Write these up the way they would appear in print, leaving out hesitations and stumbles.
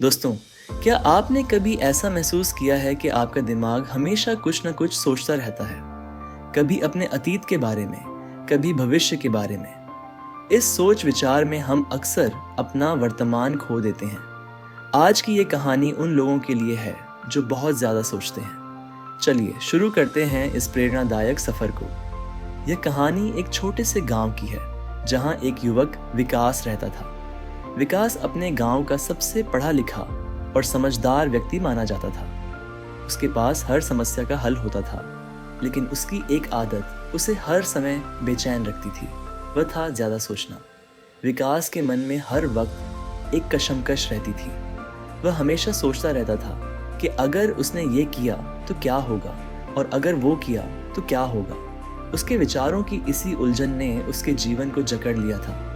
दोस्तों, क्या आपने कभी ऐसा महसूस किया है कि आपका दिमाग हमेशा कुछ न कुछ सोचता रहता है? कभी अपने अतीत के बारे में, कभी भविष्य के बारे में। इस सोच विचार में हम अक्सर अपना वर्तमान खो देते हैं। आज की ये कहानी उन लोगों के लिए है जो बहुत ज़्यादा सोचते हैं। चलिए शुरू करते हैं इस प्रेरणादायक सफ़र को। यह कहानी एक छोटे से गांव की है, जहां एक युवक विकास रहता था। विकास अपने गांव का सबसे पढ़ा लिखा और समझदार व्यक्ति माना जाता था। उसके पास हर समस्या का हल होता था, लेकिन उसकी एक आदत उसे हर समय बेचैन रखती थी। वह था ज़्यादा सोचना। विकास के मन में हर वक्त एक कशमकश रहती थी। वह हमेशा सोचता रहता था कि अगर उसने ये किया तो क्या होगा, और अगर वो किया तो क्या होगा। उसके विचारों की इसी उलझन ने उसके जीवन को जकड़ लिया था।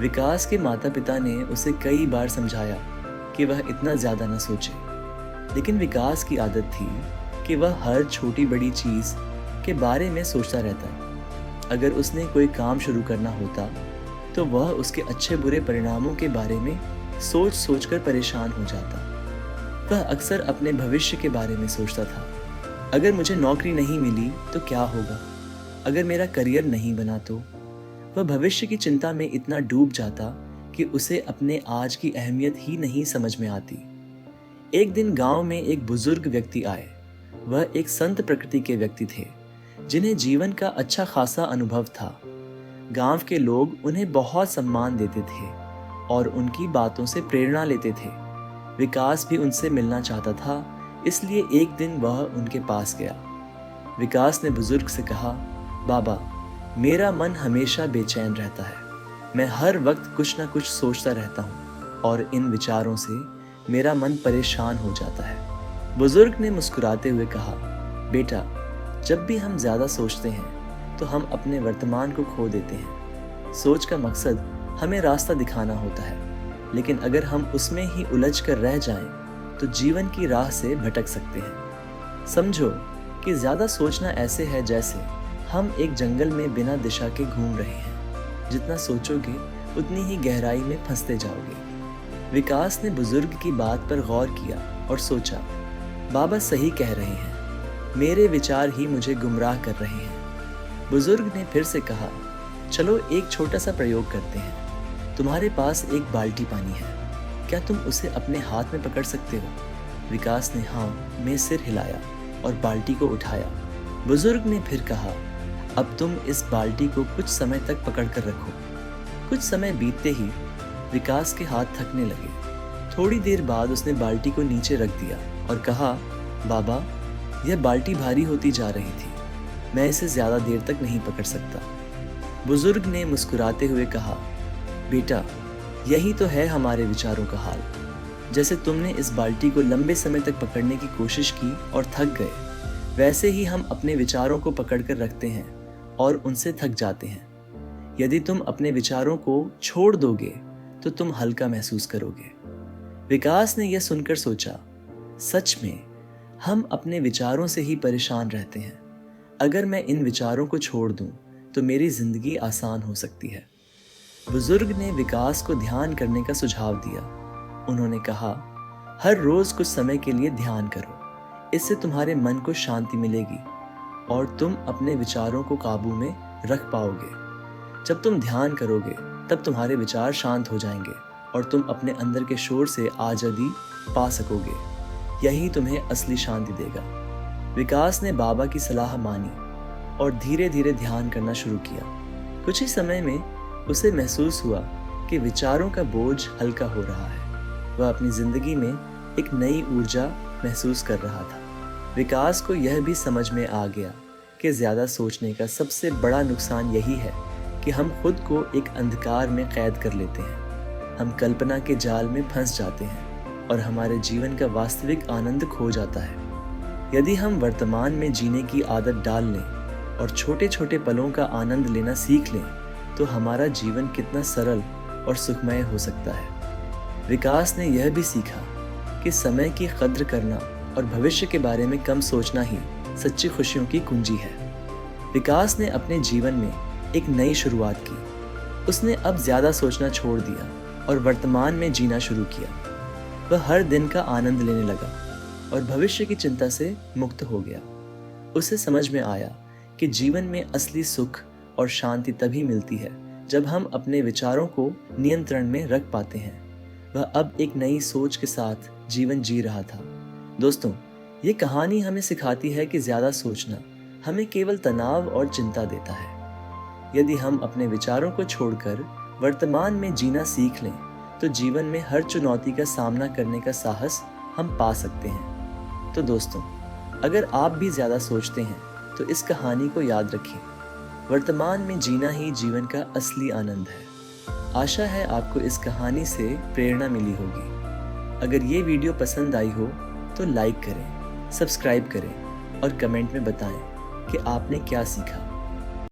विकास के माता पिता ने उसे कई बार समझाया कि वह इतना ज़्यादा न सोचे, लेकिन विकास की आदत थी कि वह हर छोटी बड़ी चीज़ के बारे में सोचता रहता। अगर उसने कोई काम शुरू करना होता तो वह उसके अच्छे बुरे परिणामों के बारे में सोच सोचकर परेशान हो जाता। वह अक्सर अपने भविष्य के बारे में सोचता था। अगर मुझे नौकरी नहीं मिली तो क्या होगा, अगर मेरा करियर नहीं बना तो। वह भविष्य की चिंता में इतना डूब जाता कि उसे अपने आज की अहमियत ही नहीं समझ में आती। एक दिन गांव में एक बुजुर्ग व्यक्ति आए। वह एक संत प्रकृति के व्यक्ति थे, जिन्हें जीवन का अच्छा खासा अनुभव था। गांव के लोग उन्हें बहुत सम्मान देते थे और उनकी बातों से प्रेरणा लेते थे। विकास भी उनसे मिलना चाहता था, इसलिए एक दिन वह उनके पास गया। विकास ने बुजुर्ग से कहा, बाबा, मेरा मन हमेशा बेचैन रहता है। मैं हर वक्त कुछ न कुछ सोचता रहता हूँ और इन विचारों से मेरा मन परेशान हो जाता है। बुजुर्ग ने मुस्कुराते हुए कहा, बेटा, जब भी हम ज़्यादा सोचते हैं तो हम अपने वर्तमान को खो देते हैं। सोच का मकसद हमें रास्ता दिखाना होता है, लेकिन अगर हम उसमें ही उलझ कर रह जाएं तो जीवन की राह से भटक सकते हैं। समझो कि ज़्यादा सोचना ऐसे है जैसे हम एक जंगल में बिना दिशा के घूम रहे हैं। जितना सोचोगे उतनी ही गहराई में फंसते जाओगे। विकास ने बुजुर्ग की बात पर गौर किया और सोचा, बाबा सही कह रहे हैं, मेरे विचार ही मुझे गुमराह कर रहे हैं। बुजुर्ग ने फिर से कहा, चलो एक छोटा सा प्रयोग करते हैं। तुम्हारे पास एक बाल्टी पानी है, क्या तुम उसे अपने हाथ में पकड़ सकते हो? विकास ने हाँ में सिर हिलाया और बाल्टी को उठाया। बुजुर्ग ने फिर कहा, अब तुम इस बाल्टी को कुछ समय तक पकड़ कर रखो। कुछ समय बीतते ही विकास के हाथ थकने लगे। थोड़ी देर बाद उसने बाल्टी को नीचे रख दिया और कहा, बाबा, यह बाल्टी भारी होती जा रही थी, मैं इसे ज़्यादा देर तक नहीं पकड़ सकता। बुजुर्ग ने मुस्कुराते हुए कहा, बेटा, यही तो है हमारे विचारों का हाल। जैसे तुमने इस बाल्टी को लंबे समय तक पकड़ने की कोशिश की और थक गए, वैसे ही हम अपने विचारों को पकड़ कर रखते हैं और उनसे थक जाते हैं। यदि तुम अपने विचारों को छोड़ दोगे तो तुम हल्का महसूस करोगे। विकास ने यह सुनकर सोचा, सच में हम अपने विचारों से ही परेशान रहते हैं। अगर मैं इन विचारों को छोड़ दूं तो मेरी जिंदगी आसान हो सकती है। बुजुर्ग ने विकास को ध्यान करने का सुझाव दिया। उन्होंने कहा, हर रोज कुछ समय के लिए ध्यान करो, इससे तुम्हारे मन को शांति मिलेगी और तुम अपने विचारों को काबू में रख पाओगे। जब तुम ध्यान करोगे तब तुम्हारे विचार शांत हो जाएंगे और तुम अपने अंदर के शोर से आज़ादी पा सकोगे। यही तुम्हें असली शांति देगा। विकास ने बाबा की सलाह मानी और धीरे धीरे ध्यान करना शुरू किया। कुछ ही समय में उसे महसूस हुआ कि विचारों का बोझ हल्का हो रहा है। वह अपनी जिंदगी में एक नई ऊर्जा महसूस कर रहा था। विकास को यह भी समझ में आ गया कि ज़्यादा सोचने का सबसे बड़ा नुकसान यही है कि हम खुद को एक अंधकार में कैद कर लेते हैं। हम कल्पना के जाल में फंस जाते हैं और हमारे जीवन का वास्तविक आनंद खो जाता है। यदि हम वर्तमान में जीने की आदत डाल लें और छोटे छोटे पलों का आनंद लेना सीख लें तो हमारा जीवन कितना सरल और सुखमय हो सकता है। विकास ने यह भी सीखा कि समय की कद्र करना और भविष्य के बारे में कम सोचना ही सच्ची खुशियों की कुंजी है। विकास ने अपने जीवन में एक नई शुरुआत की। उसने अब ज़्यादा सोचना छोड़ दिया और वर्तमान में जीना शुरू किया। वह हर दिन का आनंद लेने लगा और भविष्य की चिंता से मुक्त हो गया। उसे समझ में आया कि जीवन में असली सुख और शांति तभी मिलती है जब हम अपने विचारों को नियंत्रण में रख पाते हैं। वह अब एक नई सोच के साथ जीवन जी रहा था। दोस्तों, ये कहानी हमें सिखाती है कि ज्यादा सोचना हमें केवल तनाव और चिंता देता है। यदि हम अपने विचारों को छोड़कर वर्तमान में जीना सीख लें तो जीवन में हर चुनौती का सामना करने का साहस हम पा सकते हैं। तो दोस्तों, अगर आप भी ज्यादा सोचते हैं तो इस कहानी को याद रखें। वर्तमान में जीना ही जीवन का असली आनंद है। आशा है आपको इस कहानी से प्रेरणा मिली होगी। अगर ये वीडियो पसंद आई हो तो लाइक करें, सब्सक्राइब करें और कमेंट में बताएं कि आपने क्या सीखा।